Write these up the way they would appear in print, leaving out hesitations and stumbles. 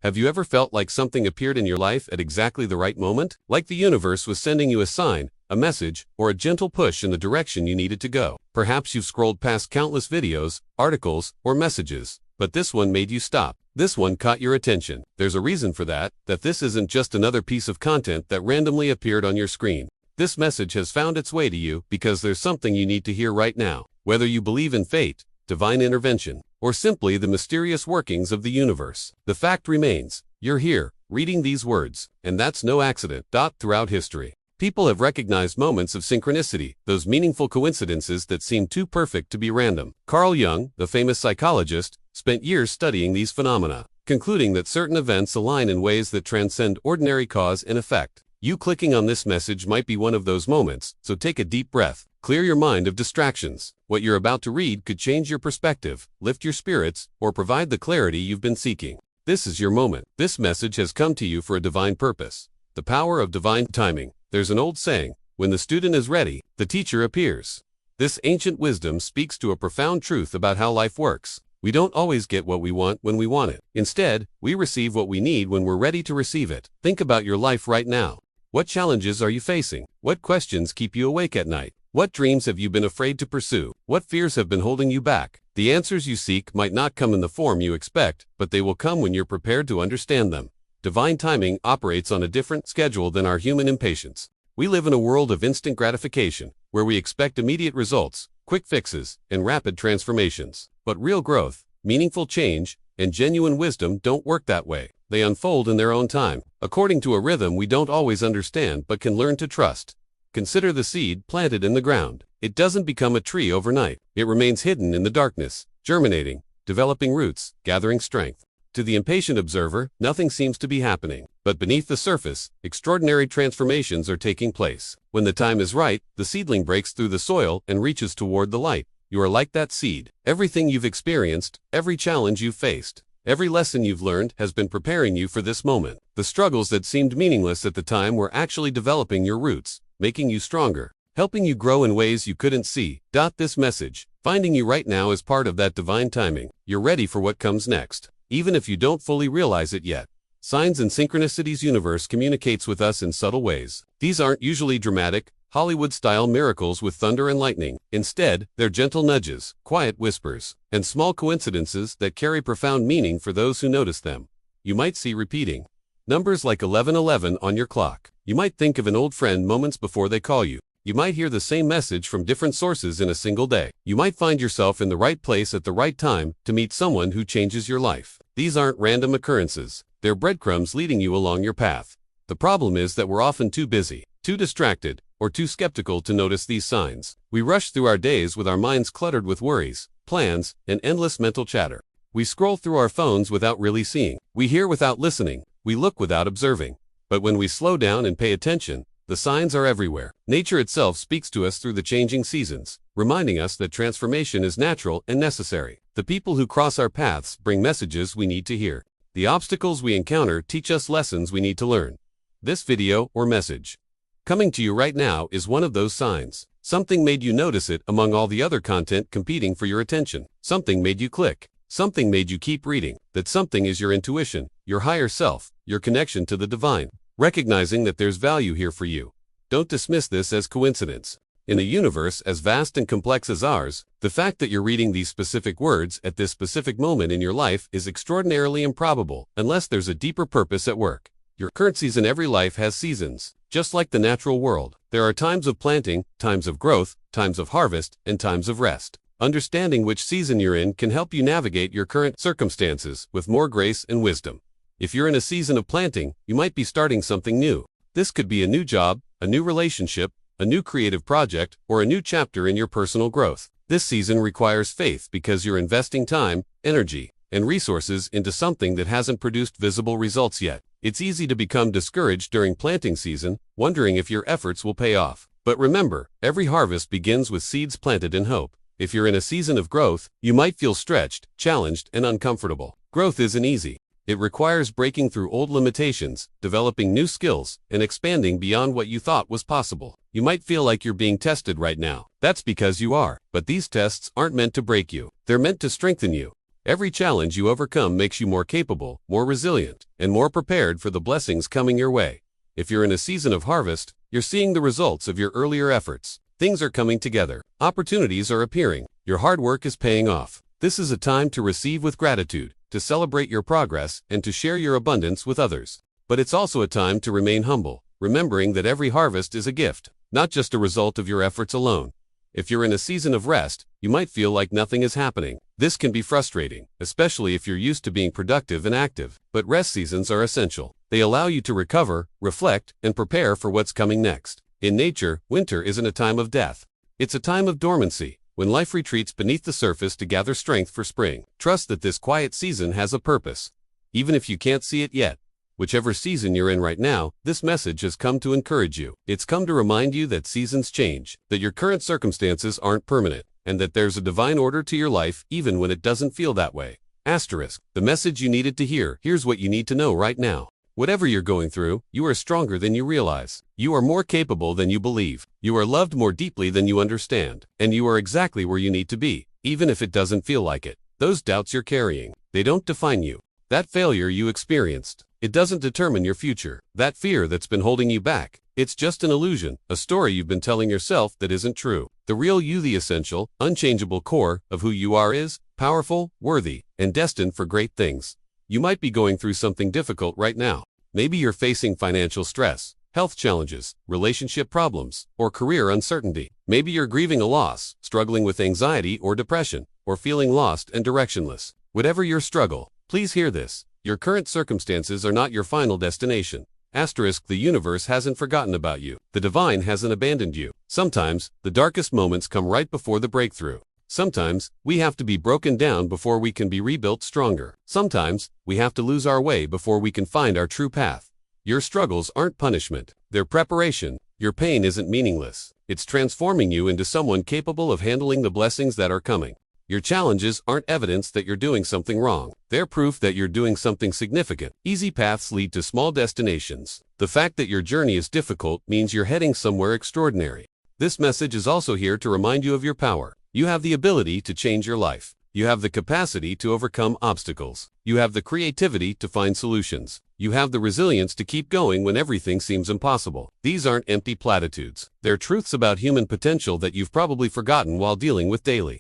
Have you ever felt like something appeared in your life at exactly the right moment? Like the universe was sending you a sign, a message, or a gentle push in the direction you needed to go. Perhaps you've scrolled past countless videos, articles, or messages, but this one made you stop. This one caught your attention. There's a reason for that this isn't just another piece of content that randomly appeared on your screen. This message has found its way to you because there's something you need to hear right now. Whether you believe in fate, divine intervention, or simply the mysterious workings of the universe, the fact remains, you're here, reading these words, and that's no accident. Throughout history, people have recognized moments of synchronicity, those meaningful coincidences that seem too perfect to be random. Carl Jung, the famous psychologist, spent years studying these phenomena, concluding that certain events align in ways that transcend ordinary cause and effect. You clicking on this message might be one of those moments, so take a deep breath. Clear your mind of distractions. What you're about to read could change your perspective, lift your spirits, or provide the clarity you've been seeking. This is your moment. This message has come to you for a divine purpose. The power of divine timing. There's an old saying, when the student is ready, the teacher appears. This ancient wisdom speaks to a profound truth about how life works. We don't always get what we want when we want it. Instead, we receive what we need when we're ready to receive it. Think about your life right now. What challenges are you facing? What questions keep you awake at night? What dreams have you been afraid to pursue? What fears have been holding you back? The answers you seek might not come in the form you expect, but they will come when you're prepared to understand them. Divine timing operates on a different schedule than our human impatience. We live in a world of instant gratification, where we expect immediate results, quick fixes, and rapid transformations. But real growth, meaningful change, and genuine wisdom don't work that way. They unfold in their own time, according to a rhythm we don't always understand but can learn to trust. Consider the seed planted in the ground. It doesn't become a tree overnight. It remains hidden in the darkness, germinating, developing roots, gathering strength. To the impatient observer, nothing seems to be happening. But beneath the surface, extraordinary transformations are taking place. When the time is right, the seedling breaks through the soil and reaches toward the light. You are like that seed. Everything you've experienced, every challenge you've faced, every lesson you've learned has been preparing you for this moment. The struggles that seemed meaningless at the time were actually developing your roots, making you stronger, helping you grow in ways you couldn't see. This message, finding you right now is part of that divine timing. You're ready for what comes next, even if you don't fully realize it yet. Signs and synchronicities. Universe communicates with us in subtle ways. These aren't usually dramatic, Hollywood-style miracles with thunder and lightning. Instead, they're gentle nudges, quiet whispers, and small coincidences that carry profound meaning for those who notice them. You might see repeating numbers like 1111 on your clock. You might think of an old friend moments before they call you. You might hear the same message from different sources in a single day. You might find yourself in the right place at the right time to meet someone who changes your life. These aren't random occurrences. They're breadcrumbs leading you along your path. The problem is that we're often too busy, too distracted, or too skeptical to notice these signs. We rush through our days with our minds cluttered with worries, plans, and endless mental chatter. We scroll through our phones without really seeing. We hear without listening. We look without observing. But when we slow down and pay attention, the signs are everywhere. Nature itself speaks to us through the changing seasons, reminding us that transformation is natural and necessary. The people who cross our paths bring messages we need to hear. The obstacles we encounter teach us lessons we need to learn. This video or message coming to you right now is one of those signs. Something made you notice it among all the other content competing for your attention. Something made you click. Something made you keep reading. That something is your intuition, your higher self, your connection to the divine. Recognizing that there's value here for you. Don't dismiss this as coincidence. In a universe as vast and complex as ours, the fact that you're reading these specific words at this specific moment in your life is extraordinarily improbable, unless there's a deeper purpose at work. Your current season. Every life has seasons. Just like the natural world, there are times of planting, times of growth, times of harvest, and times of rest. Understanding which season you're in can help you navigate your current circumstances with more grace and wisdom. If you're in a season of planting, you might be starting something new. This could be a new job, a new relationship, a new creative project, or a new chapter in your personal growth. This season requires faith because you're investing time, energy, and resources into something that hasn't produced visible results yet. It's easy to become discouraged during planting season, wondering if your efforts will pay off. But remember, every harvest begins with seeds planted in hope. If you're in a season of growth, you might feel stretched, challenged, and uncomfortable. Growth isn't easy. It requires breaking through old limitations, developing new skills, and expanding beyond what you thought was possible. You might feel like you're being tested right now. That's because you are. But these tests aren't meant to break you. They're meant to strengthen you. Every challenge you overcome makes you more capable, more resilient, and more prepared for the blessings coming your way. If you're in a season of harvest, you're seeing the results of your earlier efforts. Things are coming together. Opportunities are appearing. Your hard work is paying off. This is a time to receive with gratitude, to celebrate your progress, and to share your abundance with others. But it's also a time to remain humble, remembering that every harvest is a gift, not just a result of your efforts alone. If you're in a season of rest, you might feel like nothing is happening. This can be frustrating, especially if you're used to being productive and active. But rest seasons are essential. They allow you to recover, reflect, and prepare for what's coming next. In nature, winter isn't a time of death. It's a time of dormancy, when life retreats beneath the surface to gather strength for spring. Trust that this quiet season has a purpose, even if you can't see it yet. Whichever season you're in right now, this message has come to encourage you. It's come to remind you that seasons change, that your current circumstances aren't permanent, and that there's a divine order to your life even when it doesn't feel that way. Asterisk. The message you needed to hear. Here's what you need to know right now. Whatever you're going through, you are stronger than you realize. You are more capable than you believe. You are loved more deeply than you understand. And you are exactly where you need to be, even if it doesn't feel like it. Those doubts you're carrying, they don't define you. That failure you experienced, it doesn't determine your future. That fear that's been holding you back, it's just an illusion, a story you've been telling yourself that isn't true. The real you, the essential, unchangeable core of who you are is powerful, worthy, and destined for great things. You might be going through something difficult right now. Maybe you're facing financial stress, health challenges, relationship problems, or career uncertainty. Maybe you're grieving a loss, struggling with anxiety or depression, or feeling lost and directionless. Whatever your struggle, please hear this. Your current circumstances are not your final destination. Asterisk. The universe hasn't forgotten about you. The divine hasn't abandoned you. Sometimes, the darkest moments come right before the breakthrough. Sometimes, we have to be broken down before we can be rebuilt stronger. Sometimes, we have to lose our way before we can find our true path. Your struggles aren't punishment. They're preparation. Your pain isn't meaningless. It's transforming you into someone capable of handling the blessings that are coming. Your challenges aren't evidence that you're doing something wrong. They're proof that you're doing something significant. Easy paths lead to small destinations. The fact that your journey is difficult means you're heading somewhere extraordinary. This message is also here to remind you of your power. You have the ability to change your life. You have the capacity to overcome obstacles. You have the creativity to find solutions. You have the resilience to keep going when everything seems impossible. These aren't empty platitudes. They're truths about human potential that you've probably forgotten while dealing with daily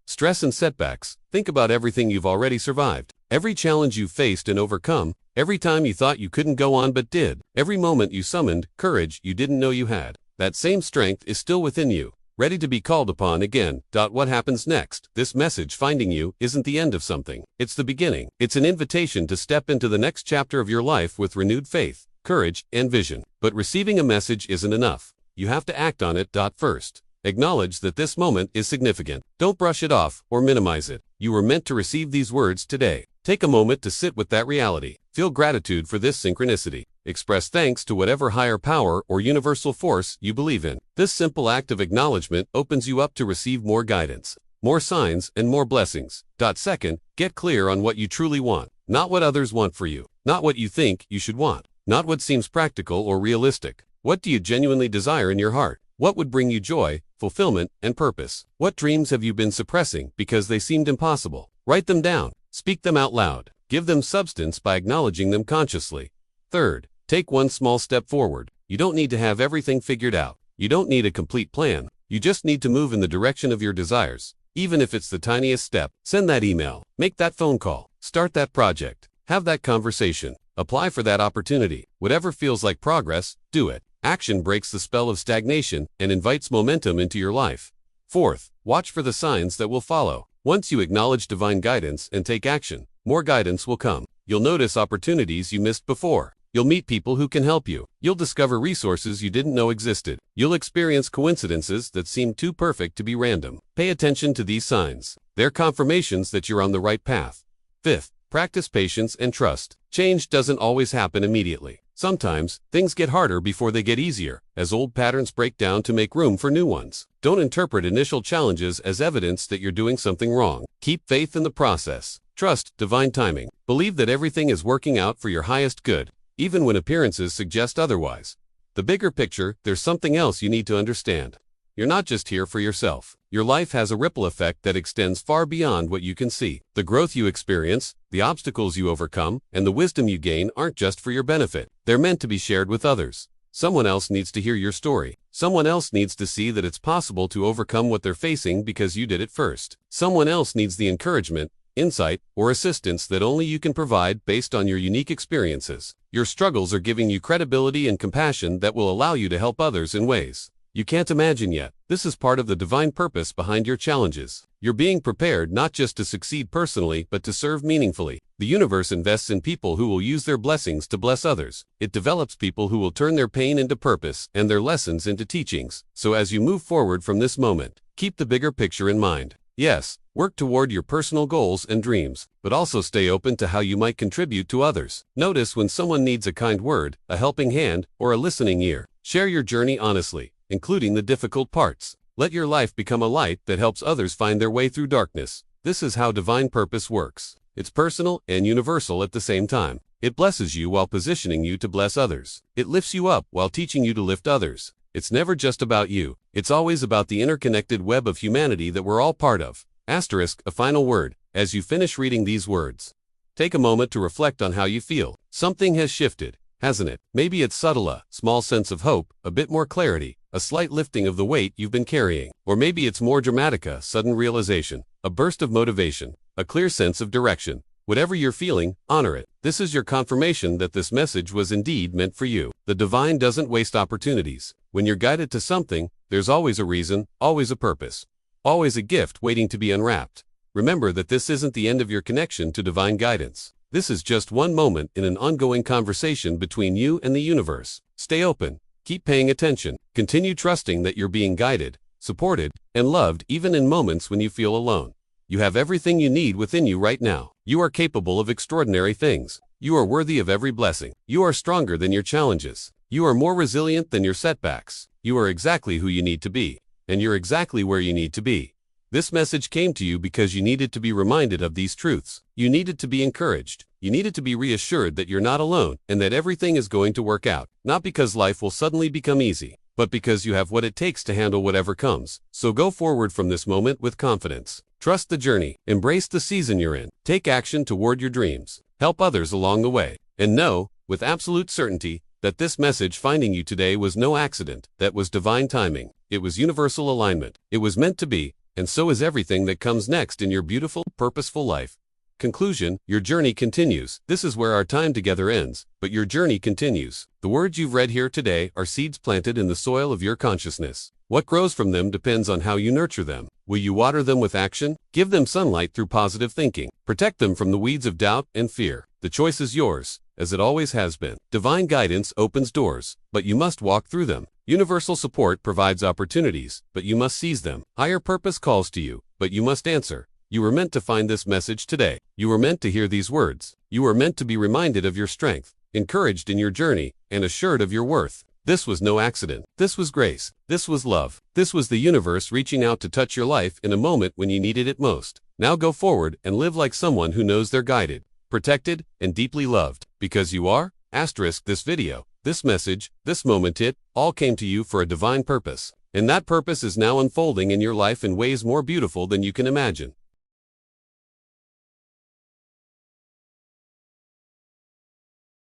stress and setbacks. Think about everything you've already survived. Every challenge you've faced and overcome. Every time you thought you couldn't go on but did. Every moment you summoned courage you didn't know you had. That same strength is still within you, ready to be called upon again. What happens next? This message finding you isn't the end of something. It's the beginning. It's an invitation to step into the next chapter of your life with renewed faith, courage, and vision. But receiving a message isn't enough. You have to act on it. First, acknowledge that this moment is significant. Don't brush it off or minimize it. You were meant to receive these words today. Take a moment to sit with that reality. Feel gratitude for this synchronicity. Express thanks to whatever higher power or universal force you believe in. This simple act of acknowledgement opens you up to receive more guidance, more signs, and more blessings. Second, get clear on what you truly want. Not what others want for you. Not what you think you should want. Not what seems practical or realistic. What do you genuinely desire in your heart? What would bring you joy, fulfillment, and purpose? What dreams have you been suppressing because they seemed impossible? Write them down. Speak them out loud. Give them substance by acknowledging them consciously. Third, take one small step forward. You don't need to have everything figured out. You don't need a complete plan. You just need to move in the direction of your desires. Even if it's the tiniest step, send that email, make that phone call, start that project, have that conversation, apply for that opportunity. Whatever feels like progress, do it. Action breaks the spell of stagnation and invites momentum into your life. Fourth, watch for the signs that will follow. Once you acknowledge divine guidance and take action, more guidance will come. You'll notice opportunities you missed before. You'll meet people who can help you. You'll discover resources you didn't know existed. You'll experience coincidences that seem too perfect to be random. Pay attention to these signs. They're confirmations that you're on the right path. Fifth, practice patience and trust. Change doesn't always happen immediately. Sometimes, things get harder before they get easier, as old patterns break down to make room for new ones. Don't interpret initial challenges as evidence that you're doing something wrong. Keep faith in the process. Trust divine timing. Believe that everything is working out for your highest good, even when appearances suggest otherwise. The bigger picture, there's something else you need to understand. You're not just here for yourself. Your life has a ripple effect that extends far beyond what you can see. The growth you experience, the obstacles you overcome, and the wisdom you gain aren't just for your benefit. They're meant to be shared with others. Someone else needs to hear your story. Someone else needs to see that it's possible to overcome what they're facing because you did it first. Someone else needs the encouragement, insight, or assistance that only you can provide based on your unique experiences. Your struggles are giving you credibility and compassion that will allow you to help others in ways you can't imagine yet. This is part of the divine purpose behind your challenges. You're being prepared not just to succeed personally, but to serve meaningfully. The universe invests in people who will use their blessings to bless others. It develops people who will turn their pain into purpose and their lessons into teachings. So as you move forward from this moment, keep the bigger picture in mind. Yes, work toward your personal goals and dreams, but also stay open to how you might contribute to others. Notice when someone needs a kind word, a helping hand, or a listening ear. Share your journey honestly, including the difficult parts. Let your life become a light that helps others find their way through darkness. This is how divine purpose works. It's personal and universal at the same time. It blesses you while positioning you to bless others. It lifts you up while teaching you to lift others. It's never just about you. It's always about the interconnected web of humanity that we're all part of. Asterisk, a final word. As you finish reading these words, take a moment to reflect on how you feel. Something has shifted, hasn't it? Maybe it's subtle, a small sense of hope, a bit more clarity, a slight lifting of the weight you've been carrying. Or maybe it's more dramatic, a sudden realization, a burst of motivation, a clear sense of direction. Whatever you're feeling, honor it. This is your confirmation that this message was indeed meant for you. The divine doesn't waste opportunities. When you're guided to something, there's always a reason, always a purpose, always a gift waiting to be unwrapped. Remember that this isn't the end of your connection to divine guidance. This is just one moment in an ongoing conversation between you and the universe. Stay open. Keep paying attention. Continue trusting that you're being guided, supported, and loved even in moments when you feel alone. You have everything you need within you right now. You are capable of extraordinary things. You are worthy of every blessing. You are stronger than your challenges. You are more resilient than your setbacks. You are exactly who you need to be, and you're exactly where you need to be. This message came to you because you needed to be reminded of these truths. You needed to be encouraged. You needed to be reassured that you're not alone and that everything is going to work out. Not because life will suddenly become easy, but because you have what it takes to handle whatever comes. So go forward from this moment with confidence. Trust the journey. Embrace the season you're in. Take action toward your dreams. Help others along the way. And know, with absolute certainty, that this message finding you today was no accident. That was divine timing. It was universal alignment. It was meant to be, and so is everything that comes next in your beautiful, purposeful life. Conclusion, your journey continues. This is where our time together ends, but your journey continues. The words you've read here today are seeds planted in the soil of your consciousness. What grows from them depends on how you nurture them. Will you water them with action? Give them sunlight through positive thinking. Protect them from the weeds of doubt and fear. The choice is yours, as it always has been. Divine guidance opens doors, but you must walk through them. Universal support provides opportunities, but you must seize them. Higher purpose calls to you, but you must answer. You were meant to find this message today. You were meant to hear these words. You were meant to be reminded of your strength, encouraged in your journey, and assured of your worth. This was no accident. This was grace. This was love. This was the universe reaching out to touch your life in a moment when you needed it most. Now go forward and live like someone who knows they're guided, protected, and deeply loved. Because you are. Asterisk this video, this message, this moment, it all came to you for a divine purpose. And that purpose is now unfolding in your life in ways more beautiful than you can imagine.